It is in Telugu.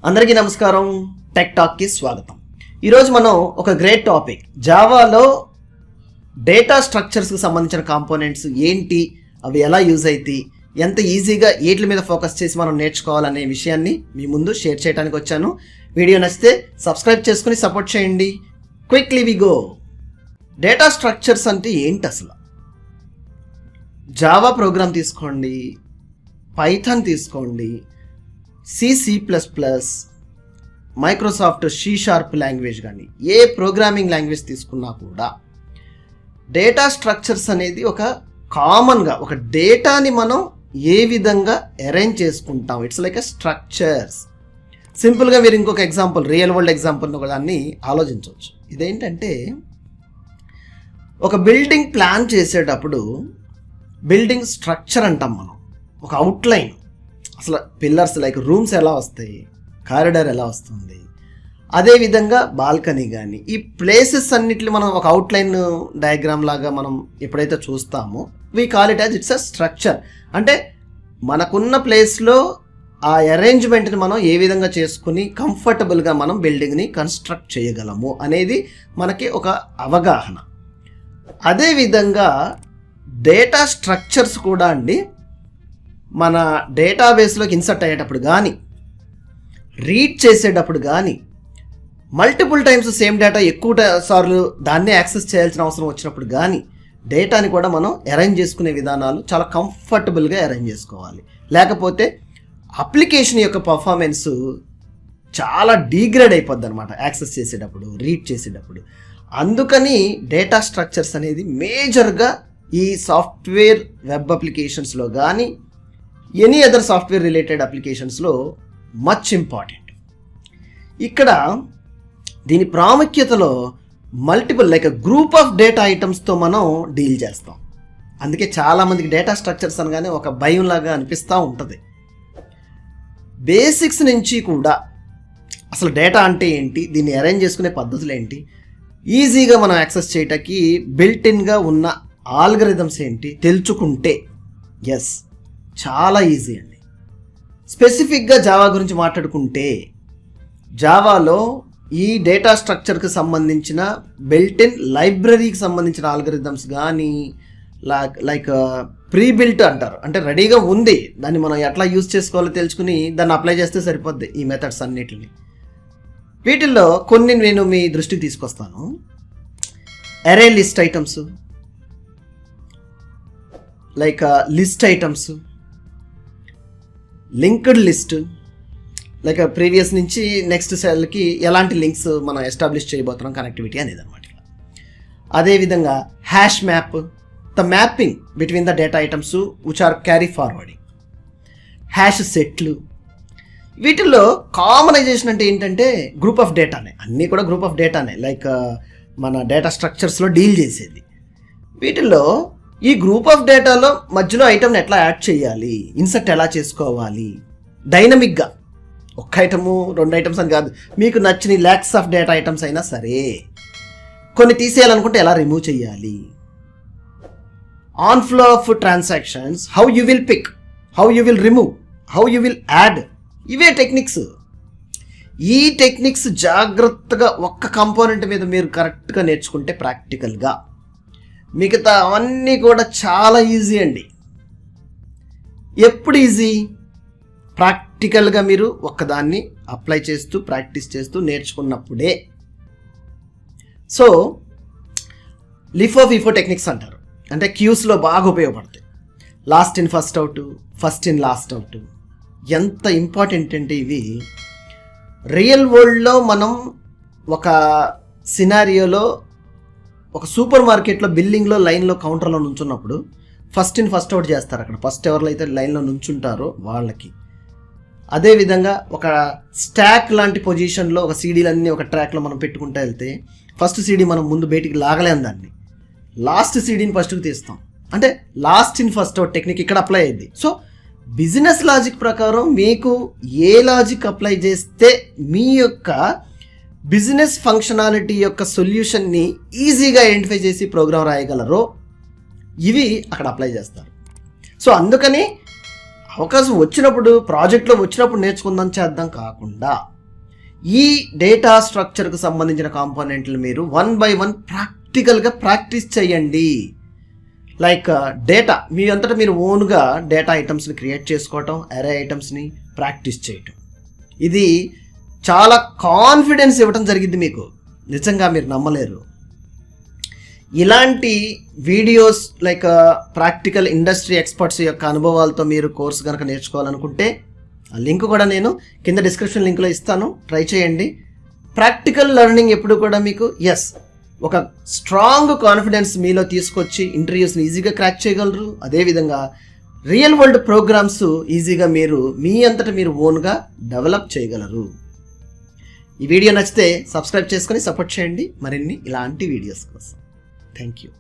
అందరికీ నమస్కారం. టెక్ టాక్కి స్వాగతం. ఈరోజు మనం ఒక గ్రేట్ టాపిక్, జావాలో డేటా స్ట్రక్చర్స్కి సంబంధించిన కాంపోనెంట్స్ ఏంటి, అవి ఎలా యూజ్ అవుతాయి, ఎంత ఈజీగా వీటి మీద ఫోకస్ చేసి మనం నేర్చుకోవాలనే విషయాన్ని మీ ముందు షేర్ చేయడానికి వచ్చాను. వీడియో నచ్చితే సబ్స్క్రైబ్ చేసుకుని సపోర్ట్ చేయండి. Quickly we go. Data structures అంటే ఏంటి అసలు? జావా ప్రోగ్రామ్ తీసుకోండి, పైథాన్ తీసుకోండి, C++, మైక్రోసాఫ్ట్ C# లాంగ్వేజ్ కానీ ఏ ప్రోగ్రామింగ్ లాంగ్వేజ్ తీసుకున్నా కూడా డేటా స్ట్రక్చర్స్ అనేది ఒక కామన్గా ఒక డేటాని మనం ఏ విధంగా అరేంజ్ చేసుకుంటాం. It's like a structures. సింపుల్గా మీరు ఇంకొక ఎగ్జాంపుల్, రియల్ వరల్డ్ ఎగ్జాంపుల్ దాన్ని ఆలోచించవచ్చు. ఇదేంటంటే, ఒక బిల్డింగ్ ప్లాన్ చేసేటప్పుడు బిల్డింగ్ స్ట్రక్చర్ అంటాం మనం. ఒక అవుట్లైన్, అసలు పిల్లర్స్ లైక్ రూమ్స్ ఎలా వస్తాయి, కారిడార్ ఎలా వస్తుంది, అదేవిధంగా బాల్కనీ కానీ ఈ ప్లేసెస్ అన్నిటిని మనం ఒక అవుట్లైన్ డయాగ్రామ్ లాగా మనం ఎప్పుడైతే చూస్తామో we call it as it's a structure. అంటే మనకున్న ప్లేస్లో ఆ అరేంజ్మెంట్ని మనం ఏ విధంగా చేసుకుని కంఫర్టబుల్గా మనం బిల్డింగ్ని కన్స్ట్రక్ట్ చేయగలము అనేది మనకి ఒక అవగాహన. అదేవిధంగా డేటా స్ట్రక్చర్స్ కూడా అండి, మన డేటాబేస్లోకి ఇన్సర్ట్ అయ్యేటప్పుడు కానీ, రీడ్ చేసేటప్పుడు కానీ, మల్టిపుల్ టైమ్స్ సేమ్ డేటా ఎక్కువ సార్లు దాన్నే యాక్సెస్ చేయాల్సిన అవసరం వచ్చినప్పుడు కానీ డేటాని కూడా మనం అరేంజ్ చేసుకునే విధానాలు చాలా కంఫర్టబుల్గా అరేంజ్ చేసుకోవాలి. లేకపోతే అప్లికేషన్ యొక్క పర్ఫార్మెన్స్ చాలా డీగ్రేడ్ అయిపోద్ది అనమాట యాక్సెస్ చేసేటప్పుడు, రీడ్ చేసేటప్పుడు. అందుకని డేటా స్ట్రక్చర్స్ అనేది మేజర్గా ఈ సాఫ్ట్వేర్ వెబ్ అప్లికేషన్స్లో కానీ ఎనీ అదర్ సాఫ్ట్వేర్ రిలేటెడ్ అప్లికేషన్స్లో మచ్ ఇంపార్టెంట్. ఇక్కడ దీని ప్రాముఖ్యతలో multiple like group of data ఐటమ్స్తో మనం డీల్ చేస్తాం. అందుకే చాలామందికి డేటా స్ట్రక్చర్స్ అనగానే ఒక భయంలాగా అనిపిస్తూ ఉంటుంది. బేసిక్స్ నుంచి కూడా అసలు డేటా అంటే ఏంటి, దీన్ని అరేంజ్ చేసుకునే పద్ధతులు ఏంటి, ఈజీగా మనం యాక్సెస్ చేయటానికి బిల్ట్-ఇన్గా ఉన్న ఆల్గరిథమ్స్ ఏంటి తెలుసుకుంటే ఎస్ చాలా ఈజీ అండి. స్పెసిఫిక్గా జావా గురించి మాట్లాడుకుంటే, జావాలో ఈ డేటా స్ట్రక్చర్కి సంబంధించిన బిల్ట్-ఇన్ లైబ్రరీకి సంబంధించిన ఆల్గరిథమ్స్ కానీ లైక్ ప్రీ బిల్ట్ అంటారు, అంటే రెడీగా ఉంది, దాన్ని మనం ఎట్లా యూజ్ చేసుకోవాలో తెలుసుకుని దాన్ని అప్లై చేస్తే సరిపోద్ది ఈ మెథడ్స్ అన్నిటిని. వీటిల్లో కొన్ని నేను మీ దృష్టికి తీసుకొస్తాను. Array list items, like list items, linked list, like previous నుంచి నెక్స్ట్ సెల్కి ఎలాంటి లింక్స్ మనం ఎస్టాబ్లిష్ చేయబోతున్నాం, కనెక్టివిటీ అనేది అనమాట. అదేవిధంగా hash map, the mapping between the data items which are carry forwarding, hash సెట్లు. వీటిల్లో కామనైజేషన్ అంటే ఏంటంటే గ్రూప్ ఆఫ్ డేటానే, అన్నీ కూడా గ్రూప్ ఆఫ్ డేటానే, లైక్ మన డేటా స్ట్రక్చర్స్లో డీల్ చేసేది. వీటిల్లో ఈ గ్రూప్ ఆఫ్ డేటాలో మధ్యలో ఐటమ్ని ఎట్లా యాడ్ చేయాలి, ఇన్సర్ట్ ఎలా చేసుకోవాలి, డైనమిక్గా ఒక్క ఐటము 2 ఐటమ్స్ అని కాదు, మీకు నచ్చిన ల్యాక్స్ ఆఫ్ డేటా ఐటమ్స్ అయినా సరే కొన్ని తీసేయాలనుకుంటే ఎలా రిమూవ్ చేయాలి, on flow of transactions, how you will pick, how you will remove, how you will add. ఇవే టెక్నిక్స్. ఈ టెక్నిక్స్ జాగ్రత్తగా ఒక్క కాంపోనెంట్ మీద మీరు కరెక్ట్గా నేర్చుకుంటే ప్రాక్టికల్గా మిగతా అవన్నీ కూడా చాలా ఈజీ అండి. ఎప్పుడు ఈజీ? ప్రాక్టికల్గా మీరు ఒక్కదాన్ని అప్లై చేస్తూ ప్రాక్టీస్ చేస్తూ నేర్చుకున్నప్పుడే. సో లిఫో ఫిఫో టెక్నిక్స్ అంటారు, అంటే క్యూస్లో బాగా ఉపయోగపడతాయి. Last in first out, first in last out. ఎంత ఇంపార్టెంట్ అంటే ఇవి రియల్ వరల్డ్లో మనం ఒక సినారియోలో ఒక సూపర్ మార్కెట్లో బిల్లింగ్లో లైన్లో కౌంటర్లో నుంచున్నప్పుడు ఫస్ట్ ఇన్ ఫస్ట్ అవుట్ చేస్తారు అక్కడ, ఫస్ట్ ఎవరిలో అయితే లైన్లో నుంచుంటారో వాళ్ళకి. అదేవిధంగా ఒక స్టాక్ లాంటి పొజిషన్లో ఒక సీడీలన్నీ ఒక ట్రాక్లో మనం పెట్టుకుంటూ వెళ్తే ఫస్ట్ సీడీ మనం ముందు బయటికి లాగలేం, దాన్ని లాస్ట్ సీడీని ఫస్ట్కి తీస్తాం. అంటే last in first out technique ఇక్కడ అప్లై అయ్యింది. సో బిజినెస్ లాజిక్ ప్రకారం మీకు ఏ లాజిక్ అప్లై చేస్తే మీ యొక్క బిజినెస్ ఫంక్షనాలిటీ యొక్క సొల్యూషన్ని ఈజీగా ఐడెంటిఫై చేసి ప్రోగ్రామ్ రాయగలరో ఇవి అక్కడ అప్లై చేస్తారు. సో అందుకని అవకాశం వచ్చినప్పుడు, ప్రాజెక్ట్లో వచ్చినప్పుడు నేర్చుకుందాం చేద్దాం కాకుండా ఈ డేటా స్ట్రక్చర్కు సంబంధించిన కాంపోనెంట్లు మీరు 1 by 1 ప్రాక్టికల్గా ప్రాక్టీస్ చేయండి. లైక్ డేటా మీ అంతటా మీరు ఓన్గా డేటా ఐటమ్స్ని క్రియేట్ చేసుకోవటం, అరే ఐటమ్స్ని ప్రాక్టీస్ చేయటం, ఇది చాలా కాన్ఫిడెన్స్ ఇవ్వటం జరిగింది మీకు. నిజంగా మీరు నమ్మలేరు. ఇలాంటి videos like practical industry experts యొక్క అనుభవాలతో మీరు కోర్సు కనుక నేర్చుకోవాలనుకుంటే ఆ లింక్ కూడా నేను కింద డిస్క్రిప్షన్ లింక్లో ఇస్తాను, ట్రై చేయండి. ప్రాక్టికల్ లెర్నింగ్ ఎప్పుడు కూడా మీకు ఒక స్ట్రాంగ్ కాన్ఫిడెన్స్ మీలో తీసుకొచ్చి ఇంటర్వ్యూస్ని ఈజీగా క్రాక్ చేయగలరు. అదేవిధంగా రియల్ వరల్డ్ ప్రోగ్రామ్స్ ఈజీగా మీరు మీ అంతటా మీరు ఓన్గా డెవలప్ చేయగలరు. ఈ వీడియో నచ్చితే సబ్స్క్రైబ్ చేసుకొని సపోర్ట్ చేయండి మరిన్ని ఇలాంటి వీడియోస్ కోసం. Thank you.